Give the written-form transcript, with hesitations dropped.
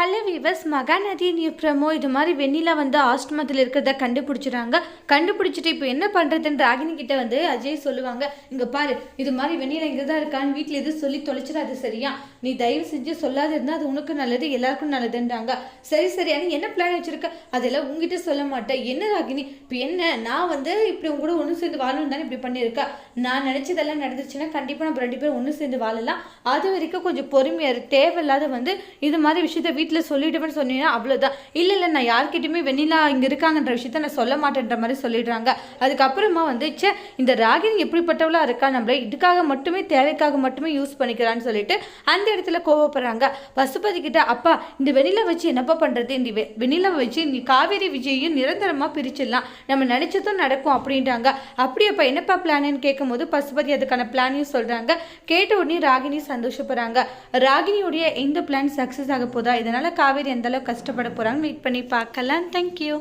Hello viewers, Mahanadi நியூப்ரமோ இது மாதிரி வெண்ணிலா வந்து ஆஸ்ட்மத்தில் இருக்கிறத கண்டுபிடிச்சிட்டு இப்போ என்ன பண்ணுறதுன்னு ராகினி கிட்ட வந்து அஜய் சொல்லுவாங்க. இங்கே பாரு, இது மாதிரி வெண்ணிலா இங்கே தான் இருக்கான்னு வீட்டில் எதுவும் சொல்லி தொலைச்சிடாது, சரியா? நீ தயவு செஞ்சு சொல்லாது இருந்தால் அது உனக்கு நல்லது, எல்லாருக்கும் நல்லதுன்றாங்க. சரி சரி, ஆனால் என்ன பிளான் வச்சிருக்க? அதெல்லாம் உங்ககிட்ட சொல்ல மாட்டேன். என்ன ராகினி, இப்போ என்ன? நான் வந்து இப்படி உங்க கூட ஒன்று சேர்ந்து வாழணும் தானே இப்படி பண்ணியிருக்கா? நான் நினச்சதெல்லாம் நடந்துச்சுன்னா கண்டிப்பாக நம்ம 2 பேரும் ஒன்று சேர்ந்து வாழலாம். அது வரைக்கும் கொஞ்சம் பொறுமையாக தேவையில்லாத வந்து இது மாதிரி விஷயத்த வீட்டில் சொல்லிடுவேன்னு சொன்னீங்கன்னா அவ்வளோதான். இல்லை நான் யார்கிட்டையுமே வெண்ணிலா இங்கே இருக்காங்கன்ற விஷயத்த நான் சொல்ல மாட்டேன்ற மாதிரி சொல்லிடுறாங்க. அதுக்கப்புறமா வந்து இந்த ராகினி எப்படிப்பட்டவளா இருக்கா, நம்மள இதுக்காக மட்டுமே தேவைக்காக மட்டுமே யூஸ் பண்ணிக்கிறான்னு சொல்லிட்டு அந்த இடத்துல கோவப்படுறாங்க. பசுபதி கிட்ட, அப்பா இந்த வெண்ணிலா வச்சு என்னப்பா பண்ணுறது? இந்த வெண்ணிலாவை வச்சு நீ காவேரி விஜயையும் நிரந்தரமாக பிரிச்சிடலாம், நம்ம நினைச்சதும் நடக்கும் அப்படின்றாங்க. அப்படியப்பா என்னப்பா பிளான்னு கேட்கும் போது பசுபதி அதுக்கான பிளானையும் சொல்கிறாங்க. கேட்ட உடனே ராகினி சந்தோஷப்படுறாங்க. ராகினியுடைய இந்த பிளான் சக்ஸஸ் ஆக போதா, இதனால் காவேரி எந்த அளவுக்கு கஷ்டப்பட போகிறான்னு வெயிட் பண்ணி பார்க்கலாம். தேங்க்யூ.